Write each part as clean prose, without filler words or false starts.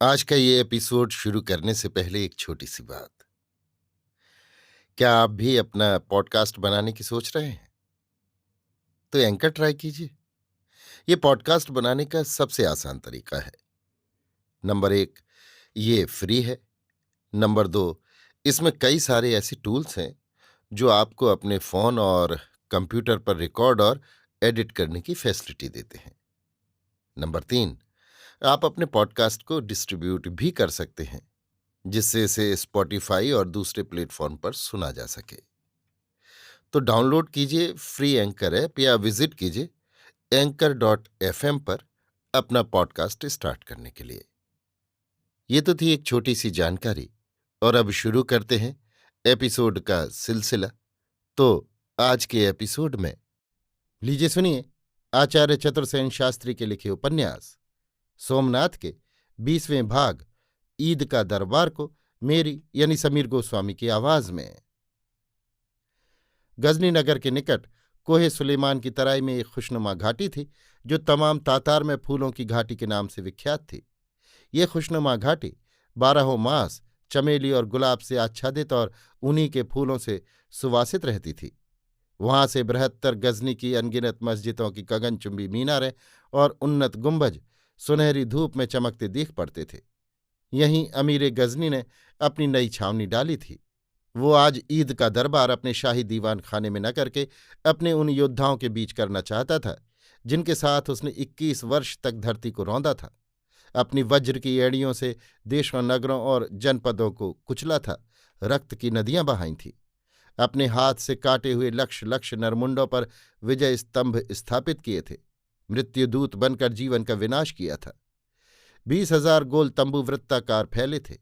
आज का ये एपिसोड शुरू करने से पहले एक छोटी सी बात। क्या आप भी अपना पॉडकास्ट बनाने की सोच रहे हैं? तो एंकर ट्राई कीजिए। ये पॉडकास्ट बनाने का सबसे आसान तरीका है। नंबर एक, ये फ्री है। नंबर दो, इसमें कई सारे ऐसे टूल्स हैं जो आपको अपने फोन और कंप्यूटर पर रिकॉर्ड और एडिट करने की फैसिलिटी देते हैं। नंबर तीन, आप अपने पॉडकास्ट को डिस्ट्रीब्यूट भी कर सकते हैं, जिससे इसे स्पॉटिफाई और दूसरे प्लेटफॉर्म पर सुना जा सके। तो डाउनलोड कीजिए फ्री एंकर ऐप या विजिट कीजिए anchor.fm पर अपना पॉडकास्ट स्टार्ट करने के लिए। ये तो थी एक छोटी सी जानकारी, और अब शुरू करते हैं एपिसोड का सिलसिला। तो आज के एपिसोड में लीजिए सुनिए आचार्य चतुर्सेन शास्त्री के लिखे उपन्यास सोमनाथ के 20वें भाग ईद का दरबार को मेरी यानी समीर गोस्वामी की आवाज में। गजनी नगर के निकट कोहे सुलेमान की तराई में एक खुशनुमा घाटी थी जो तमाम तातार में फूलों की घाटी के नाम से विख्यात थी। ये खुशनुमा घाटी 12 मास चमेली और गुलाब से आच्छादित और उन्हीं के फूलों से सुवासित रहती थी। वहां से बृहत्तर गजनी की अनगिनत मस्जिदों की गगनचुंबी मीनारें और उन्नत गुंबज सुनहरी धूप में चमकते दिख पड़ते थे। यहीं अमीर गजनी ने अपनी नई छावनी डाली थी। वो आज ईद का दरबार अपने शाही दीवान खाने में न करके अपने उन योद्धाओं के बीच करना चाहता था जिनके साथ उसने 21 वर्ष तक धरती को रौंदा था, अपनी वज्र की एड़ियों से देशों नगरों और जनपदों को कुचला था, रक्त की नदियां बहाई थीं, अपने हाथ से काटे हुए लक्ष लक्ष नरमुंडों पर विजय स्तंभ स्थापित किए थे, मृत्युदूत बनकर जीवन का विनाश किया था। 20,000 गोल तंबू वृत्ताकार फैले थे।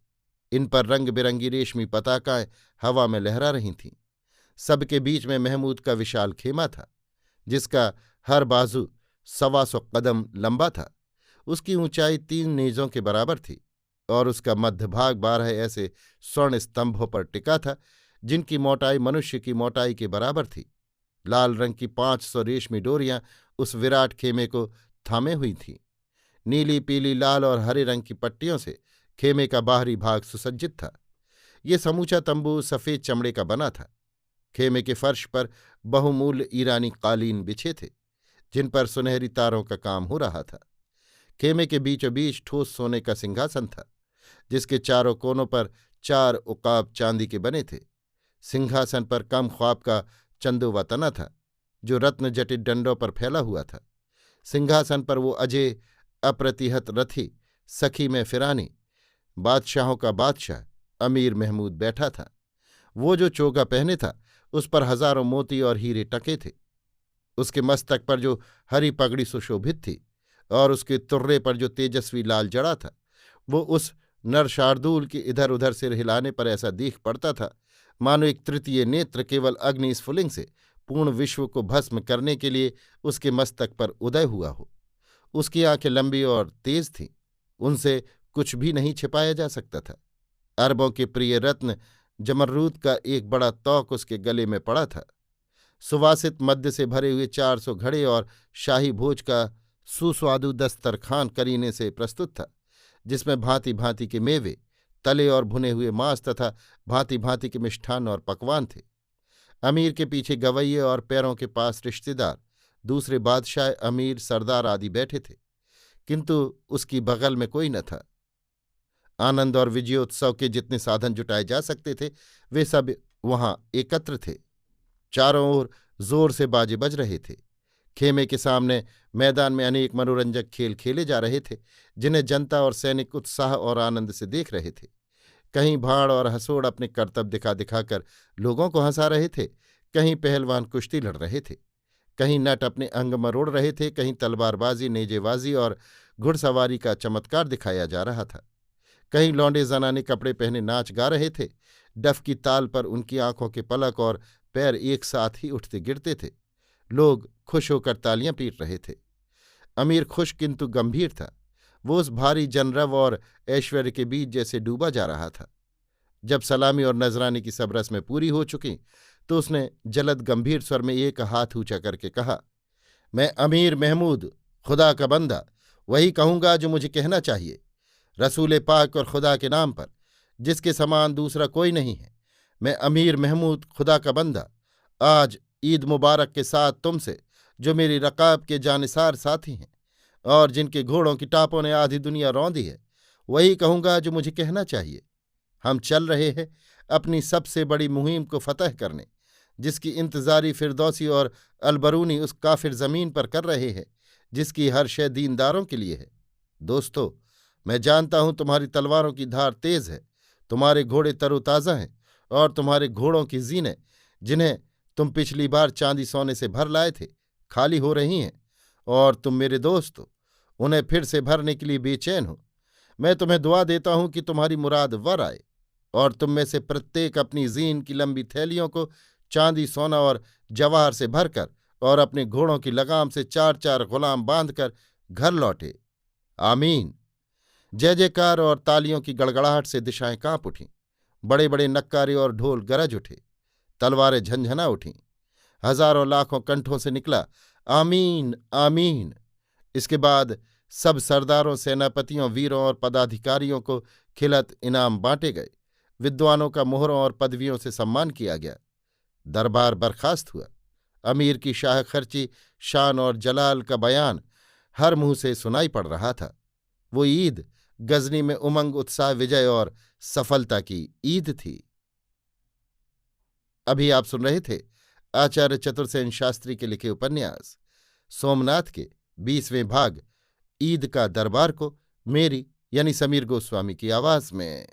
इन पर रंग बिरंगी रेशमी पताकाएं हवा में लहरा रही थीं। सबके बीच में महमूद का विशाल खेमा था, जिसका हर बाजू 125 कदम लंबा था। उसकी ऊंचाई 3 नेजों के बराबर थी और उसका मध्यभाग 12 ऐसे स्वर्ण स्तंभों पर टिका था जिनकी मोटाई मनुष्य की मोटाई के बराबर थी। लाल रंग की 500 रेशमी डोरियां उस विराट खेमे को थामे हुई थीं। नीली पीली लाल और हरे रंग की पट्टियों से खेमे का बाहरी भाग सुसज्जित था। ये समूचा तंबू सफेद चमड़े का बना था। खेमे के फर्श पर बहुमूल्य ईरानी कालीन बिछे थे, जिन पर सुनहरी तारों का काम हो रहा था। खेमे के बीचों बीच ठोस सोने का सिंहासन था, जिसके चारों कोनों पर 4 उकाब चांदी के बने थे। सिंहासन पर कम ख्वाब का चंदोवा तना था, जो रत्न जटित डंडों पर फैला हुआ था। सिंहासन पर वो अजय अप्रतिहत रथी सखी में फिरानी बादशाहों का बादशाह अमीर महमूद बैठा था। वो जो चोगा पहने था उस पर हजारों मोती और हीरे टके थे। उसके मस्तक पर जो हरी पगड़ी सुशोभित थी और उसके तुर्रे पर जो तेजस्वी लाल जड़ा था, वो उस नरशार्दूल के इधर उधर सिर हिलाने पर ऐसा दीख पड़ता था मानो एक तृतीय नेत्र केवल अग्नि स्फुलिंग से पूर्ण विश्व को भस्म करने के लिए उसके मस्तक पर उदय हुआ हो। उसकी आंखें लंबी और तेज थीं, उनसे कुछ भी नहीं छिपाया जा सकता था। अरबों के प्रिय रत्न जमर्रूद का एक बड़ा तौक उसके गले में पड़ा था। सुवासित मद्य से भरे हुए 400 घड़े और शाही भोज का सुस्वादु दस्तरखान करीने से प्रस्तुत था, जिसमें भांति भांति के मेवे, तले और भुने हुए मांस तथा भांति भांति के मिष्ठान और पकवान थे। अमीर के पीछे गवैये और पैरों के पास रिश्तेदार, दूसरे बादशाह, अमीर, सरदार आदि बैठे थे, किंतु उसकी बगल में कोई न था। आनंद और विजयोत्सव के जितने साधन जुटाए जा सकते थे वे सब वहां एकत्र थे। चारों ओर जोर से बाजे बज रहे थे। खेमे के सामने मैदान में अनेक मनोरंजक खेल खेले जा रहे थे, जिन्हें जनता और सैनिक उत्साह और आनंद से देख रहे थे। कहीं भाड़ और हसोड़ अपने करतब दिखा दिखाकर लोगों को हंसा रहे थे, कहीं पहलवान कुश्ती लड़ रहे थे, कहीं नट अपने अंग मरोड़ रहे थे, कहीं तलवारबाजी, नेजेबाजी और घुड़सवारी का चमत्कार दिखाया जा रहा था। कहीं लौंडे जनाने कपड़े पहने नाच गा रहे थे। डफ की ताल पर उनकी आंखों के पलक और पैर एक साथ ही उठते गिरते थे। लोग खुश होकर तालियां पीट रहे थे। अमीर खुश किंतु गंभीर था। वो उस भारी जनरव और ऐश्वर्य के बीच जैसे डूबा जा रहा था। जब सलामी और नजराने की सब रस्में पूरी हो चुकीं तो उसने जलद गंभीर स्वर में एक हाथ ऊंचा करके कहा, मैं अमीर महमूद, खुदा का बंदा, वही कहूंगा जो मुझे कहना चाहिए। रसूल पाक और खुदा के नाम पर, जिसके समान दूसरा कोई नहीं है, मैं अमीर महमूद खुदा का बंदा आज ईद मुबारक के साथ तुमसे, जो मेरी रकाब के जानिसार साथी हैं और जिनके घोड़ों की टापों ने आधी दुनिया रौंदी है, वही कहूँगा जो मुझे कहना चाहिए। हम चल रहे हैं अपनी सबसे बड़ी मुहिम को फतह करने, जिसकी इंतजारी फिरदौसी और अलबरूनी उस काफिर जमीन पर कर रहे हैं जिसकी हर शय दीनदारों के लिए है। दोस्तों, मैं जानता हूं तुम्हारी तलवारों की धार तेज है, तुम्हारे घोड़े तरोताज़ा हैं और तुम्हारे घोड़ों की जीनें, जिन्हें तुम पिछली बार चांदी सोने से भर लाए थे, खाली हो रही हैं और तुम मेरे दोस्त हो, उन्हें फिर से भरने के लिए बेचैन हो। मैं तुम्हें दुआ देता हूं कि तुम्हारी मुराद वर आए और तुम में से प्रत्येक अपनी जीन की लंबी थैलियों को चांदी सोना और जवाहर से भरकर और अपने घोड़ों की लगाम से 4-4 गुलाम बांधकर घर लौटे। आमीन। जय जयकार और तालियों की गड़गड़ाहट से दिशाएं कांप उठीं, बड़े बड़े नक्कारे और ढोल गरज उठे, तलवारें झंझना उठीं, हजारों लाखों कंठों से निकला आमीन आमीन। इसके बाद सब सरदारों, सेनापतियों, वीरों और पदाधिकारियों को खिलत इनाम बांटे गए, विद्वानों का मोहरों और पदवियों से सम्मान किया गया। दरबार बर्खास्त हुआ। अमीर की शाह खर्ची, शान और जलाल का बयान हर मुंह से सुनाई पड़ रहा था। वो ईद गजनी में उमंग, उत्साह, विजय और सफलता की ईद थी। अभी आप सुन रहे थे आचार्य चतुर्सेन शास्त्री के लिखे उपन्यास सोमनाथ के 20वें भाग ईद का दरबार को, मेरी यानी समीर गोस्वामी की आवाज में।